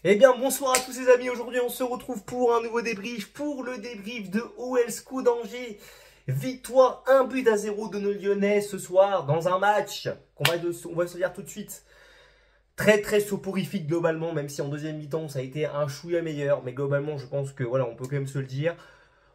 Eh bien bonsoir à tous les amis, aujourd'hui on se retrouve pour un nouveau débrief, pour le débrief de OL SCO d'Angers. Victoire 1-0 de nos Lyonnais ce soir dans un match qu'on va se dire tout de suite. Très soporifique globalement, même si en deuxième mi-temps ça a été un chouïa meilleur. Mais globalement je pense que voilà, on peut quand même se le dire.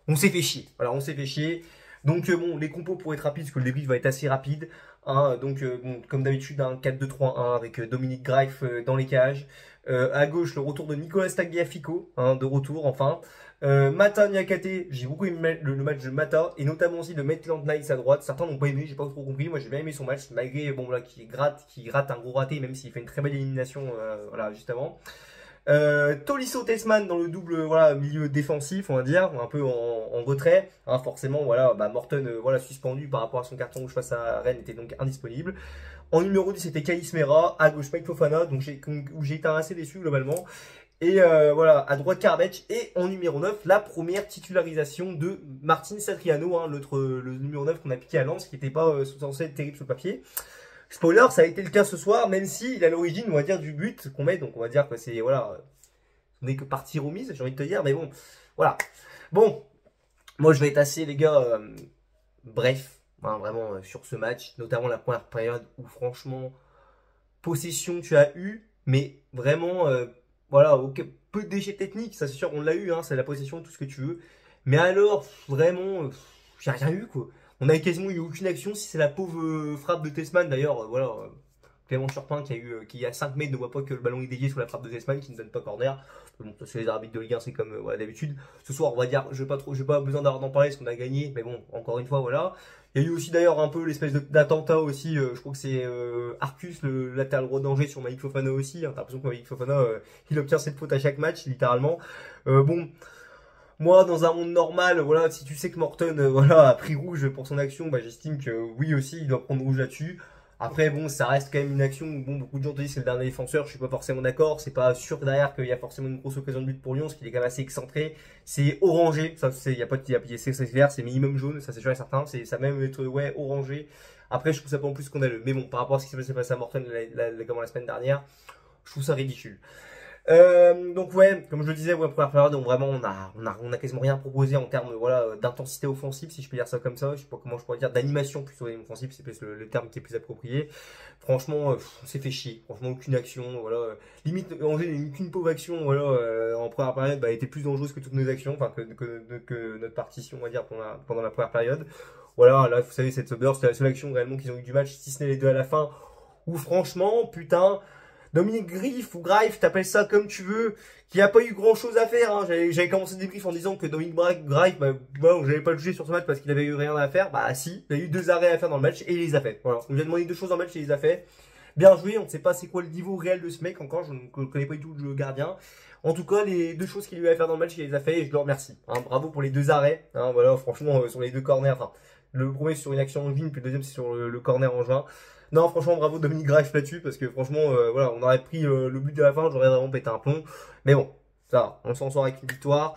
On s'est fait chier, voilà, on s'est fait chier. Donc bon, les compos pour être rapides, parce que le débrief va être assez rapide. Hein, donc bon, comme d'habitude, un 4-2-3-1 avec Dominique Greif dans les cages. À gauche, le retour de Nicolas Tagliafico, hein, de retour enfin. Mata Niakate, j'ai beaucoup aimé le match de Mata, et notamment aussi de Maitland Nice à droite. Certains n'ont pas aimé, j'ai pas trop compris. Moi j'ai bien aimé son match, malgré bon là qui gratte un gros raté, même s'il fait une très belle élimination voilà, juste avant. Tolisso Tessman dans le double voilà, milieu défensif, on va dire, un peu en retrait. Hein, forcément, voilà, bah, Morton voilà, suspendu par rapport à son carton rouge face à Rennes était donc indisponible. En numéro 10, c'était Kais Mera, à gauche Mike Fofana, donc où j'ai été assez déçu globalement. Et voilà, à droite Carbetch. Et en numéro 9, la première titularisation de Martin Satriano, hein, le numéro 9 qu'on a piqué à Lens, qui n'était pas censé être terrible sur le papier. Spoiler, ça a été le cas ce soir, même si il a l'origine, on va dire, du but qu'on met. Donc on va dire que c'est, voilà, on n'est que partie remise, j'ai envie de te dire. Mais bon, voilà. Bon, moi je vais être assez, les gars, bref, hein, vraiment, sur ce match. Notamment la première période où, franchement, possession tu as eu, mais vraiment, voilà, peu de déchets techniques, ça c'est sûr, on l'a eu, hein, c'est la possession, tout ce que tu veux. Mais alors, vraiment, j'ai rien eu, quoi. On a quasiment eu aucune action, si c'est la pauvre frappe de Tessman, d'ailleurs, voilà. Clément Turpin qui à 5 mètres ne voit pas que le ballon est dévié sur la frappe de Tessman, qui ne donne pas corner. Bon, c'est les arbitres de Ligue 1, c'est comme voilà, d'habitude. Ce soir, on va dire, je n'ai pas besoin d'en parler parce qu'on a gagné, mais bon, encore une fois, voilà. Il y a eu aussi d'ailleurs un peu l'espèce d'attentat aussi, je crois que c'est Arcus, le latéral droit d'Angers sur Malik Fofana aussi. Hein, t'as l'impression que Malik Fofana, il obtient cette faute à chaque match, littéralement. Bon, moi, dans un monde normal, voilà, si tu sais que Morton voilà, a pris rouge pour son action, bah, j'estime que oui aussi, il doit prendre rouge là-dessus. Après, bon, ça reste quand même une action où bon, beaucoup de gens te disent que c'est le dernier défenseur, je suis pas forcément d'accord, c'est pas sûr derrière qu'il y a forcément une grosse occasion de but pour Lyon, parce qu'il est quand même assez excentré. C'est orangé, ça, il y a pas de, c'est vert, c'est minimum jaune, ça c'est sûr et certain, ça même être, ouais, orangé. Après, je trouve ça pas en plus scandaleux. Mais bon, par rapport à ce qui s'est passé à Morton la semaine dernière, je trouve ça ridicule. Donc ouais, comme je le disais, ouais, première période, donc vraiment on a quasiment rien proposé en termes voilà, d'intensité offensive, si je peux dire ça comme ça. Je sais pas comment je pourrais dire, d'animation plutôt offensive, c'est peut-être le terme qui est plus approprié. Franchement, on s'est fait chier. Franchement, aucune action, voilà. Limite, Angers n'a eu qu'une pauvre action, voilà, en première période, bah, était plus dangereuse que toutes nos actions, enfin que notre partition, on va dire, pendant la première période. Voilà, là, vous savez, cette beurre, c'était la seule action réellement qu'ils ont eu du match, si ce n'est les deux à la fin. Où franchement, putain. Dominique Griff ou Greif, t'appelles ça comme tu veux, qui a pas eu grand chose à faire. Hein. J'avais commencé le débrief en disant que Dominique Greif, bah, bon, j'avais pas le jugé sur ce match parce qu'il avait eu rien à faire. Bah si, il a eu 2 arrêts à faire dans le match et il les a fait. Voilà, on lui a demandé 2 choses dans le match et il les a fait. Bien joué, on ne sait pas c'est quoi le niveau réel de ce mec encore, je ne connais pas du tout le gardien. En tout cas, les 2 choses qu'il lui a à faire dans le match, il les a fait et je le remercie. Hein, bravo pour les 2 arrêts. Hein, voilà, franchement, sur les 2 corners, enfin, le premier c'est sur une action en juin, puis le deuxième c'est sur le corner en juin. Non, franchement, bravo Dominique Greif là-dessus, parce que franchement, voilà, on aurait pris le but de la fin, j'aurais vraiment pété un plomb. Mais bon, ça va, on s'en sort avec une victoire.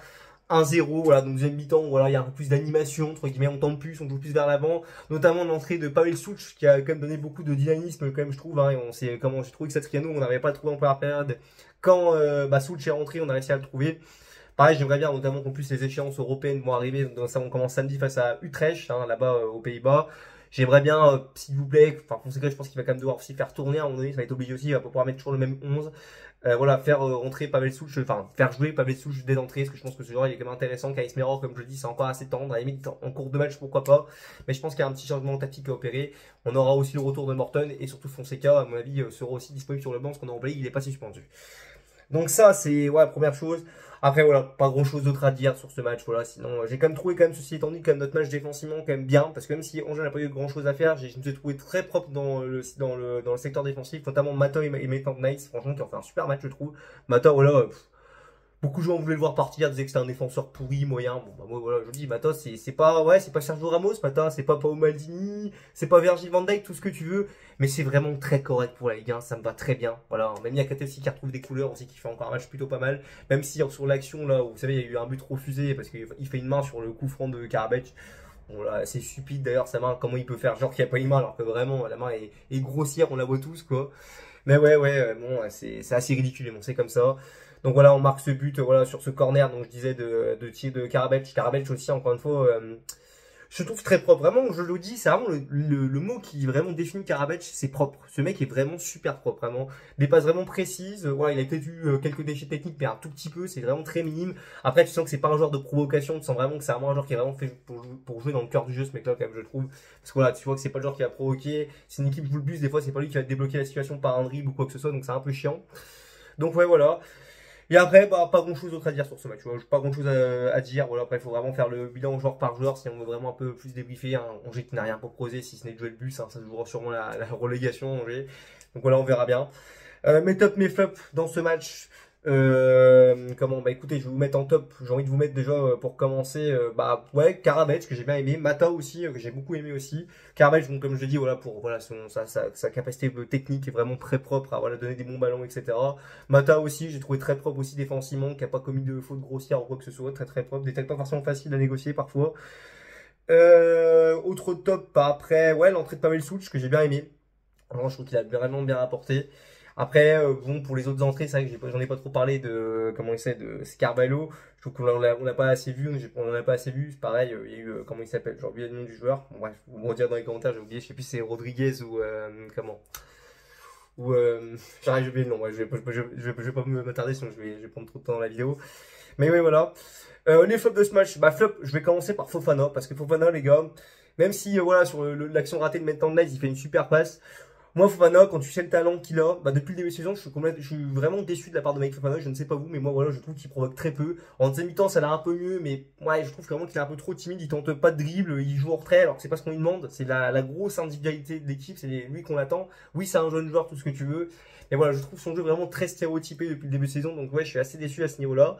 1-0, voilà, donc deuxième mi-temps, voilà, il y a un peu plus d'animation, entre guillemets, on tente plus, on joue plus vers l'avant, notamment l'entrée de Pavel Souch, qui a quand même donné beaucoup de dynamisme, quand même, je trouve, hein, et on sait comment j'ai trouvé que Satriano, on n'arrivait pas à le trouver en première période. Quand Souch est rentré, on a réussi à le trouver. Pareil, j'aimerais bien, notamment qu'en plus les échéances européennes vont arriver, donc ça, on commence samedi face à Utrecht, hein, là-bas aux Pays-Bas. J'aimerais bien, s'il vous plaît, enfin, Fonseca, je pense qu'il va quand même devoir aussi faire tourner à un moment donné, ça va être obligé aussi, il va pas pouvoir mettre toujours le même 11. Voilà, faire rentrer Pavel Souch, enfin, faire jouer Pavel Souch dès l'entrée, parce que je pense que ce joueur, il est quand même intéressant. Kais Mera, comme je le dis, c'est encore assez tendre, à la limite, en cours de match, pourquoi pas. Mais je pense qu'il y a un petit changement tactique à opérer. On aura aussi le retour de Morton, et surtout Fonseca, à mon avis, sera aussi disponible sur le banc, parce qu'on a oublié, il est pas suspendu. Donc ça, c'est, ouais, première chose. Après, voilà, pas grand chose d'autre à dire sur ce match, voilà, sinon, j'ai quand même trouvé, quand même, ceci étant dit, quand même, notre match défensivement, quand même bien, parce que même si Angers n'a pas eu grand chose à faire, je me suis trouvé très propre dans le secteur défensif, notamment Mata et Maitland Nice, franchement, qui ont fait un super match, je trouve. Mata, voilà, beaucoup de gens voulaient le voir partir, disaient que c'était un défenseur pourri, moyen. Bon, bah, moi, voilà, je dis, Mata, c'est pas Sergio Ramos, Mata, c'est pas Pao Maldini, c'est pas Virgil van Dijk, tout ce que tu veux. Mais c'est vraiment très correct pour la Ligue 1, ça me va très bien. Voilà, même Niakate aussi qui retrouve des couleurs aussi, qui fait encore un match plutôt pas mal. Même si sur l'action, là, où, vous savez, il y a eu un but refusé parce qu'il fait une main sur le coup franc de Carbetch. Bon, là, c'est stupide d'ailleurs, sa main, comment il peut faire genre qu'il n'y a pas une main, alors que vraiment, la main est grossière, on la voit tous, quoi. Mais ouais, bon, c'est assez ridicule, bon, c'est comme ça. Donc voilà, on marque ce but voilà sur ce corner, donc je disais de Karabec. Karabec aussi, encore une fois, je trouve très propre. Vraiment, je le dis, c'est vraiment le mot qui vraiment définit Karabec, c'est propre. Ce mec est vraiment super propre, vraiment. Des passes vraiment précises. Voilà, il a peut-être eu quelques déchets techniques, mais un tout petit peu, c'est vraiment très minime. Après, tu sens que c'est pas un joueur de provocation, tu sens vraiment que c'est vraiment un joueur qui est vraiment fait pour jouer dans le cœur du jeu, ce mec-là, quand même, je trouve. Parce que voilà, tu vois que c'est pas le joueur qui va provoquer. Si une équipe joue le bus, des fois, c'est pas lui qui va débloquer la situation par un dribble ou quoi que ce soit, donc c'est un peu chiant. Donc ouais, voilà. Et après, bah, pas grand chose d'autre à dire sur ce match. Pas grand chose à dire. Voilà, après, il faut vraiment faire le bilan joueur par joueur si on veut vraiment un peu plus débriefer. Hein. Angers qui n'a rien proposé si ce n'est de jouer le bus. Hein. Ça jouera sûrement la relégation, Angers. Donc voilà, on verra bien. Mes tops, mes flops dans ce match. Comment bah écoutez, je vais vous mettre en top. J'ai envie de vous mettre déjà pour commencer. Bah ouais, Karabec que j'ai bien aimé, Mata aussi que j'ai beaucoup aimé aussi. Karabec, donc comme je l'ai dit, voilà pour voilà sa capacité technique est vraiment très propre à voilà donner des bons ballons, etc. Mata aussi, j'ai trouvé très propre aussi défensivement, qui a pas commis de faute grossière ou quoi que ce soit, très très propre, des tacles pas forcément faciles à négocier parfois. Autre top, bah, après ouais l'entrée de Pavel Souch que j'ai bien aimé. Alors, je trouve qu'il a vraiment bien rapporté. Après, bon, pour les autres entrées, c'est vrai que j'en ai pas trop parlé de, comment il s'appelle, de Scarvalho. Je trouve qu'on l'a pas assez vu, on en a pas assez vu. C'est pareil, il y a eu, comment il s'appelle, j'ai oublié le nom du joueur. Bon, bref, vous me redire dans les commentaires, j'ai oublié, je sais plus si c'est Rodriguez ou, comment. Ou, j'ai oublié le nom, ouais, je vais pas m'attarder, sinon je vais prendre trop de temps dans la vidéo. Mais oui, voilà. Les flops de ce match, bah, flop, je vais commencer par Fofana, parce que Fofana, les gars, même si, voilà, sur l'action ratée de Maitland Niles, il fait une super passe. Moi, Fofana, quand tu sais le talent qu'il a, bah, depuis le début de saison, je suis vraiment déçu de la part de Mike Fofana. Je ne sais pas vous, mais moi, voilà, je trouve qu'il provoque très peu. En deuxième mi-temps, ça a l'air un peu mieux, mais ouais, je trouve vraiment qu'il est un peu trop timide. Il tente pas de dribble, il joue en retrait, alors que c'est pas ce qu'on lui demande. C'est la grosse individualité de l'équipe, c'est lui qu'on attend. Oui, c'est un jeune joueur, tout ce que tu veux. Mais voilà, je trouve son jeu vraiment très stéréotypé depuis le début de saison. Donc ouais, je suis assez déçu à ce niveau-là.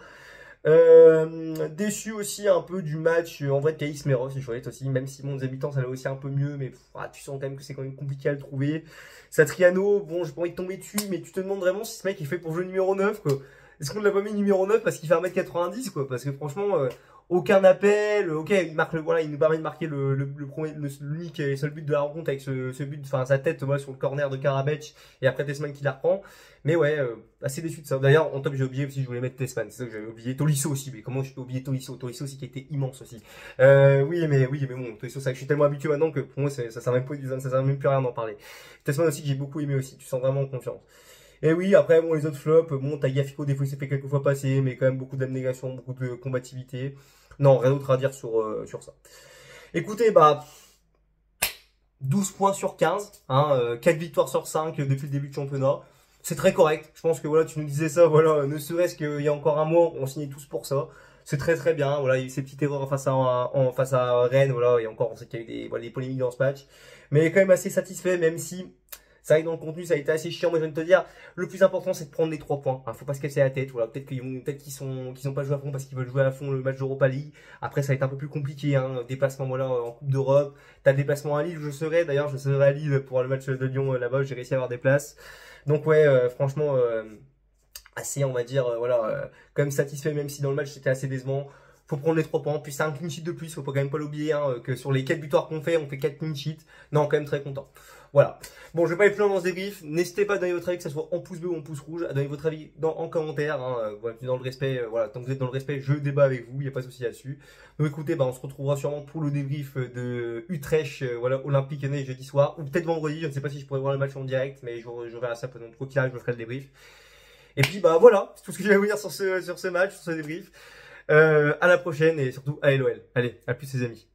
Déçu aussi un peu du match en vrai de Caïs Meros et Chouette aussi, même si mon habitants ça allait aussi un peu mieux, mais tu sens quand même que c'est quand même compliqué à le trouver. Satriano, bon j'ai pas envie de tomber dessus, mais tu te demandes vraiment si ce mec il fait pour jouer numéro 9 quoi. Est-ce qu'on ne l'a pas mis numéro 9 parce qu'il fait 1m90 quoi, parce que franchement aucun appel, ok il marque voilà, il nous permet de marquer l'unique et seul but de la rencontre avec ce but, enfin sa tête voilà, sur le corner de Karabec et après Tesman qui la reprend. Mais ouais, assez déçu de ça. D'ailleurs, en top, j'ai oublié aussi, je voulais mettre Tesman. C'est ça que j'avais oublié. Tolisso aussi, mais comment je peux oublier Tolisso? Tolisso aussi qui était immense aussi. Oui, mais bon, Tolisso, ça, je suis tellement habitué maintenant que pour moi, ça sert même plus à rien d'en parler. Tesman aussi que j'ai beaucoup aimé aussi. Tu sens vraiment confiance. Et oui, après, bon, les autres flops, bon, Tagliafico, des fois, il s'est fait quelques fois passer, mais quand même beaucoup d'abnégation, beaucoup de combativité. Non, rien d'autre à dire sur ça. Écoutez, bah, 12 points sur 15, hein, 4 victoires sur 5 depuis le début du championnat. C'est très correct. Je pense que voilà, tu nous disais ça, voilà, ne serait-ce qu'il y a encore un mois, on signait tous pour ça. C'est très très bien. Voilà, il y a eu ces petites erreurs face à Rennes, voilà, et encore on sait qu'il y a eu des polémiques dans ce match. Mais quand même assez satisfait, même si ça dans le contenu, ça a été assez chiant. Moi, je viens de te dire, le plus important, c'est de prendre les 3 points. Faut pas se casser la tête. Voilà, peut-être qu'ils ont pas joué à fond parce qu'ils veulent jouer à fond le match d'Europa League. Après, ça va être un peu plus compliqué, hein. Déplacement, voilà, en Coupe d'Europe. T'as le déplacement à Lille, d'ailleurs, je serai à Lille pour le match de Lyon là-bas. J'ai réussi à avoir des places. Donc ouais, franchement, assez, on va dire, voilà, quand même satisfait, même si dans le match c'était assez décevant. Faut prendre les 3 points. Puis c'est un clean sheet de plus, faut quand même pas l'oublier, hein, que sur les 4 victoires qu'on fait, on fait 4 clean sheets. Non, quand même très content. Voilà. Bon, je vais pas aller plus loin dans ce débrief. N'hésitez pas à donner votre avis, que ce soit en pouce bleu ou en pouce rouge, à donner votre avis en commentaire. Hein, voilà, dans le respect, voilà, tant que vous êtes dans le respect, je débat avec vous, il n'y a pas de souci là-dessus. Donc écoutez, bah, on se retrouvera sûrement pour le débrief de Utrecht, voilà, Olympique Lyonnais jeudi soir, ou peut-être vendredi. Je ne sais pas si je pourrais voir le match en direct, mais je verrai ça pendant quoi qu'il arrive, je ferai le débrief. Et puis bah voilà, c'est tout ce que j'ai à vous dire sur ce match, sur ce débrief. À la prochaine et surtout à LOL. Allez, à plus les amis.